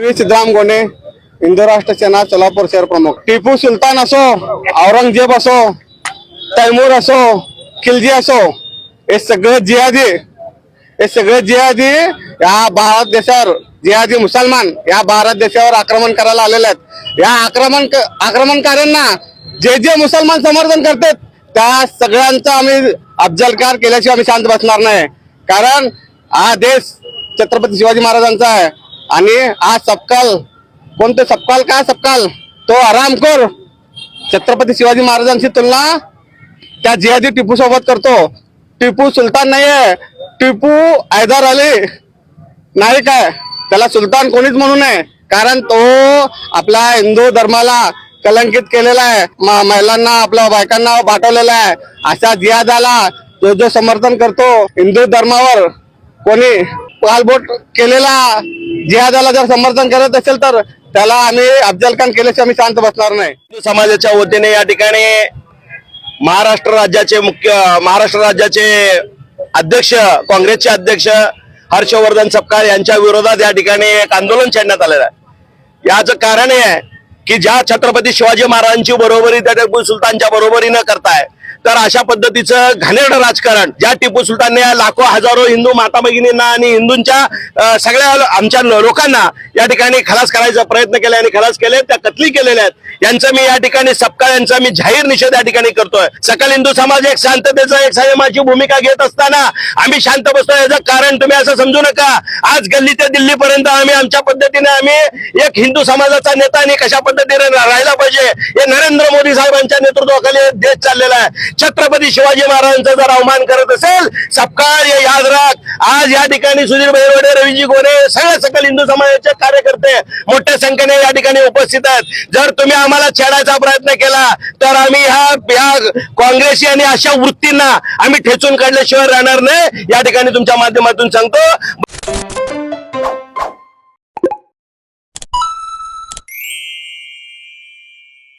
सिद्धराम गोंडे, हिंदू राष्ट्र सेना सोलापूर शहर प्रमुख। टिपू सुलतान असो, औरंगजेब असो, तैमूर असो, खिलजी असो, हे सगळे जिहादी या भारत देशावर, जिहादी मुसलमान या भारत देशावर आक्रमण करायला आलेले आहेत। या आक्रमणकार्यांना जे जे मुसलमान समर्थन करतात त्या सगळ्यांचा आम्ही अफजलकार केल्याशिवाय आम्ही शांत बसणार नाही। कारण हा देश छत्रपती शिवाजी महाराजांचा आहे आणि हा सबकाल, कोणते सबकाल, काय सबकाल, तो आरामखोर छत्रपती शिवाजी महाराजांची तुलना त्या जिहादी टिपू सोबत करतो। टिपू सुलतान नाहीये, टिपू हैदर अली नाही, काय त्याला सुलतान कोणीच म्हणू नये, कारण तो आपल्या हिंदू धर्माला कलंकित केलेला आहे, महिलांना, आपल्या बायकांना पाठवलेला आहे। अशा जिहादाला जो जो समर्थन करतो, हिंदू धर्मावर कोणी पालबोट केलेला जिहादाला जर समर्थन करत असेल तर त्याला आम्ही अफजलखान केल्याशिवाय आम्ही शांत बसणार नाही। हिंदू समाजाच्या वतीने या ठिकाणी महाराष्ट्र राज्याचे अध्यक्ष, काँग्रेसचे अध्यक्ष हर्षवर्धन सपकाळ यांच्या विरोधात या ठिकाणी एक आंदोलन छेडण्यात आलेलं आहे। याचं कारण हे आहे की ज्या छत्रपती शिवाजी महाराजांची बरोबरी त्या टिपू सुलतानच्या बरोबरी न करताय, तर अशा पद्धतीचं घाणेरडं राजकारण ज्या टिपू सुलतानने लाखो हजारो हिंदू माता भगिनींना आणि हिंदूंच्या सगळ्या आमच्या लोकांना या ठिकाणी खलास करायचा प्रयत्न केला आणि खलास केले, त्या कत्ली केलेल्या आहेत, यांचं मी या ठिकाणी सपकाळ यांचा मी जाहीर निषेध या ठिकाणी करतोय। सकल हिंदू समाज एक शांततेचा, एक संयमाची भूमिका घेत असताना आम्ही शांत बसतोय। याचं कारण तुम्ही असं समजू नका, आज गल्ली ते दिल्ली पर्यंत आम्ही आमच्या पद्धतीने आम्ही एक हिंदू समाजाचा नेता आणि कशा पद्धतीने राहायला पाहिजे हे नरेंद्र मोदी साहेबांच्या नेतृत्वाखाली देश चाललेला आहे। छत्रपती शिवाजी महाराजांचा जर अवमान करत असेल सपकाळ, हे याद राख। आज या ठिकाणी सुधीर बैरवडे, रवीजी गोरे, सगळे सकल हिंदू समाजाचे कार्यकर्ते मोठ्या संख्येने या ठिकाणी उपस्थित आहेत। जर तुम्ही आम्हाला छेडायचा प्रयत्न केला तर आम्ही ह्या काँग्रेसी आणि अशा वृत्तींना आम्ही ठेचून काढल्याशिवाय राहणार नाही, या ठिकाणी तुमच्या माध्यमातून सांगतो।